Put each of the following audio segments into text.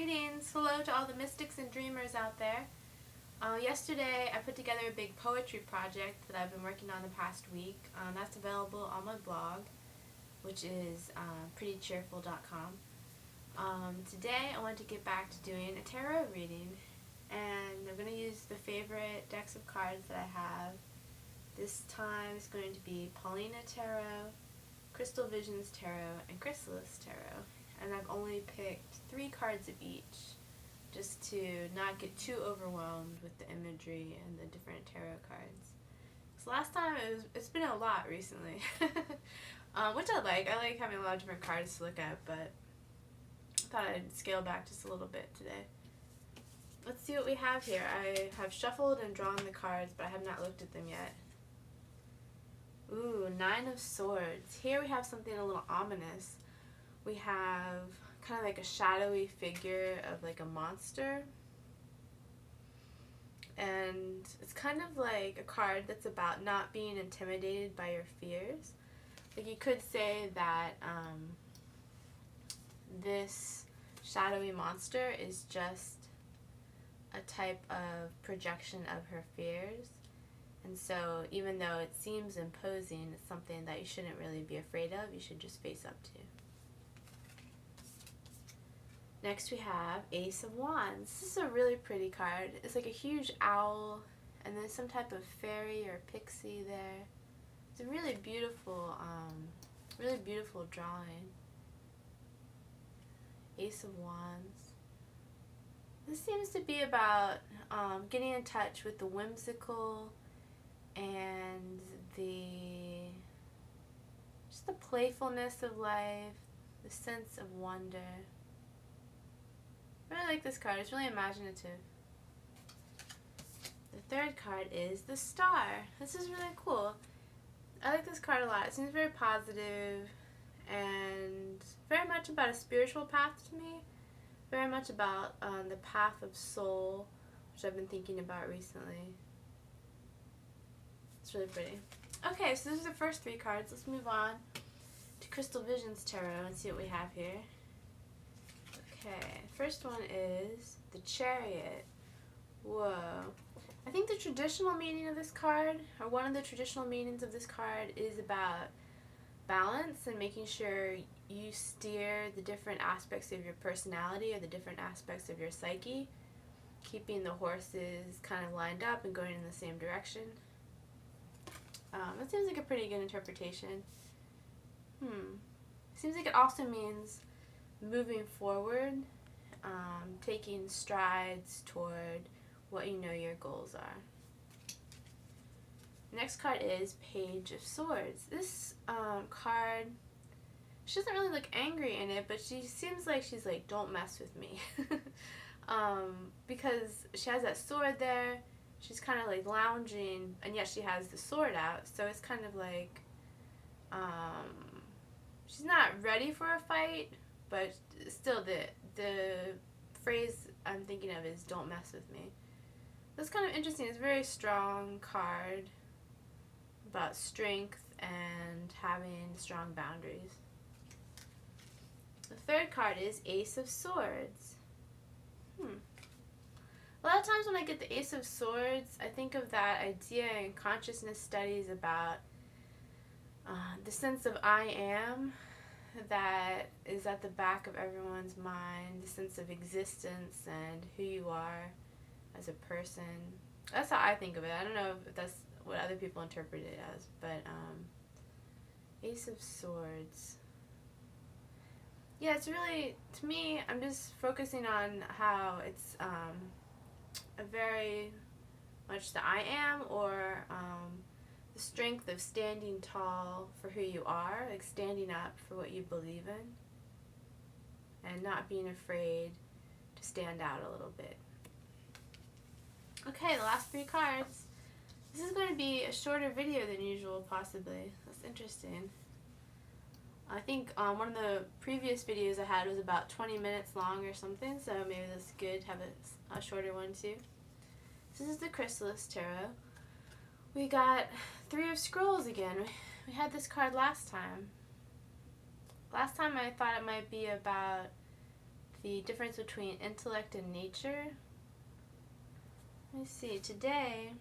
Greetings! Hello to all the mystics and dreamers out there. Yesterday I put together a big poetry project that I've been working on the past week. That's available on my blog, which is prettycheerful.com. Today I want to get back to doing a tarot reading, and I'm going to use the favorite decks of cards that I have. This time it's going to be Paulina Tarot, Crystal Visions Tarot, and Chrysalis Tarot. And I've only picked 3 cards of each, just to not get too overwhelmed with the imagery and the different tarot cards. So last time it's been a lot recently, which I like. I like having a lot of different cards to look at, but I thought I'd scale back just a little bit today. Let's see what we have here. I have shuffled and drawn the cards, but I have not looked at them yet. Ooh, 9 of Swords. Here we have something a little ominous. We have kind of like a shadowy figure of like a monster, and it's kind of like a card that's about not being intimidated by your fears. Like you could say that this shadowy monster is just a type of projection of her fears, and so even though it seems imposing, it's something that you shouldn't really be afraid of. You should just face up to. Next we have Ace of Wands. This is a really pretty card. It's like a huge owl, and there's some type of fairy or pixie there. It's a really beautiful drawing. Ace of Wands. This seems to be about getting in touch with the whimsical and just the playfulness of life, the sense of wonder. I really like this card. It's really imaginative. The third card is the Star. This is really cool. I like this card a lot. It seems very positive and very much about a spiritual path to me. Very much about the path of soul, which I've been thinking about recently. It's really pretty. Okay, so those are the first 3 cards. Let's move on to Crystal Visions Tarot and see what we have here. Okay, first one is the Chariot. Whoa. I think the traditional meaning of this card, or one of the traditional meanings of this card, is about balance and making sure you steer the different aspects of your personality or the different aspects of your psyche, keeping the horses kind of lined up and going in the same direction. That seems like a pretty good interpretation. Seems like it also means moving forward, taking strides toward what you know your goals are. Next card is Page of Swords. This card, she doesn't really look angry in it, but she seems like she's like, don't mess with me. Because she has that sword there, she's kind of like lounging, and yet she has the sword out, so it's kind of like she's not ready for a fight, but still the phrase I'm thinking of is don't mess with me. That's kind of interesting. It's a very strong card about strength and having strong boundaries. The third card is Ace of Swords. A lot of times when I get the Ace of Swords, I think of that idea in consciousness studies about the sense of I am that is at the back of everyone's mind, the sense of existence and who you are as a person. That's how I think of it. I don't know if that's what other people interpret it as, but Ace of Swords. Yeah, it's really, to me, I'm just focusing on how it's a very much the I am, or the strength of standing tall for who you are, like standing up for what you believe in, and not being afraid to stand out a little bit. Okay, the last 3 cards. This is going to be a shorter video than usual, possibly. That's interesting. I think one of the previous videos I had was about 20 minutes long or something, so maybe that's good to have a shorter one too. This is the Chrysalis Tarot. We got 3 of Scrolls again. We had this card last time. Last time I thought it might be about the difference between intellect and nature. Let me see, today,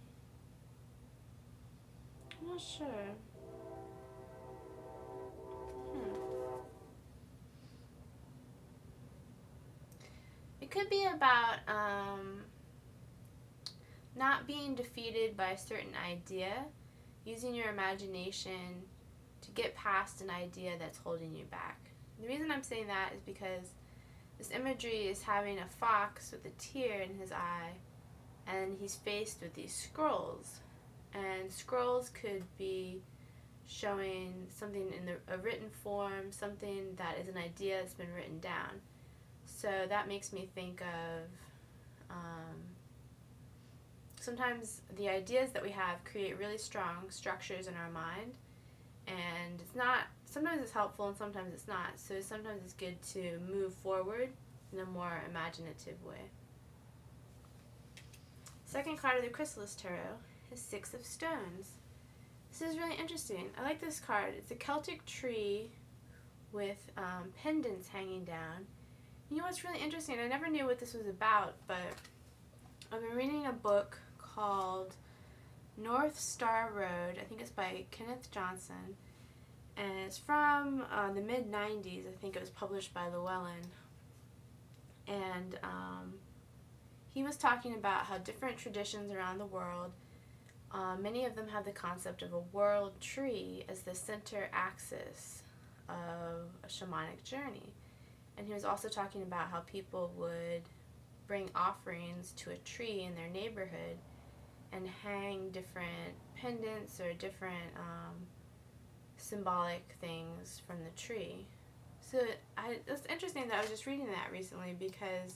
I'm not sure. It could be about not being defeated by a certain idea, using your imagination to get past an idea that's holding you back. The reason I'm saying that is because this imagery is having a fox with a tear in his eye, and he's faced with these scrolls. And scrolls could be showing something in a written form, something that is an idea that's been written down. So that makes me think of sometimes the ideas that we have create really strong structures in our mind, and sometimes it's helpful and sometimes it's not. So sometimes it's good to move forward in a more imaginative way. Second card of the Chrysalis Tarot is Six of Stones. This is really interesting. I like this card. It's a Celtic tree with pendants hanging down. You know what's really interesting? I never knew what this was about, but I've been reading a book called North Star Road. I think it's by Kenneth Johnson, and it's from the mid-90s. I think it was published by Llewellyn, and he was talking about how different traditions around the world, many of them have the concept of a world tree as the center axis of a shamanic journey. And he was also talking about how people would bring offerings to a tree in their neighborhood and hang different pendants or different symbolic things from the tree. So it's interesting that I was just reading that recently, because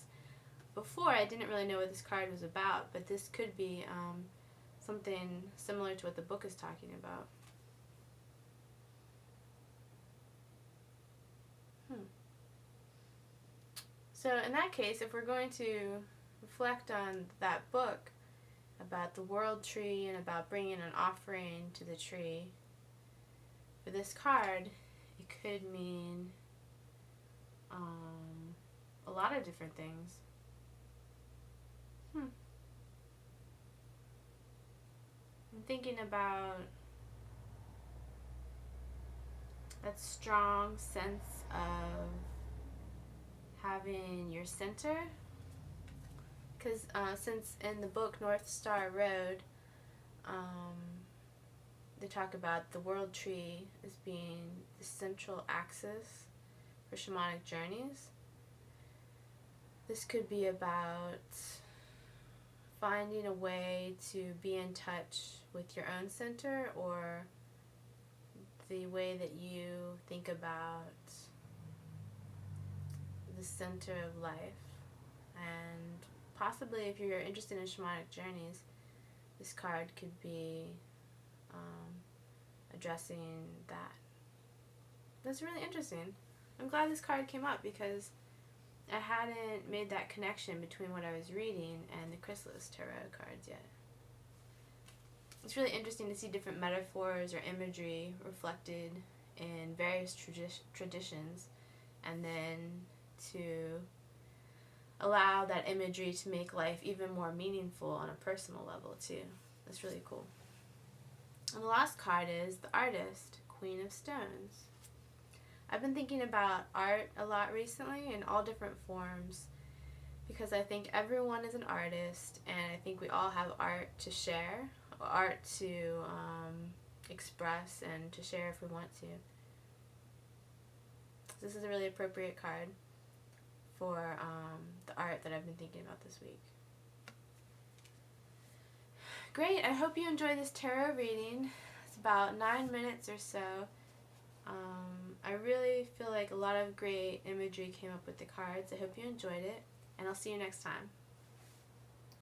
before I didn't really know what this card was about, but this could be something similar to what the book is talking about. So in that case, if we're going to reflect on that book about the world tree and about bringing an offering to the tree, for this card, it could mean a lot of different things. I'm thinking about that strong sense of having your center, because since in the book North Star Road, they talk about the world tree as being the central axis for shamanic journeys. This could be about finding a way to be in touch with your own center, or the way that you think about the center of life. And possibly, if you're interested in shamanic journeys, this card could be addressing that. That's really interesting. I'm glad this card came up, because I hadn't made that connection between what I was reading and the Chrysalis Tarot cards yet. It's really interesting to see different metaphors or imagery reflected in various traditions, and then to allow that imagery to make life even more meaningful on a personal level too. That's really cool. And the last card is the Artist, Queen of Stones. I've been thinking about art a lot recently in all different forms, because I think everyone is an artist, and I think we all have art to share, art to express and to share if we want to. This is a really appropriate card for the art that I've been thinking about this week. Great, I hope you enjoy this tarot reading. It's about 9 minutes or so. I really feel like a lot of great imagery came up with the cards. I hope you enjoyed it, and I'll see you next time.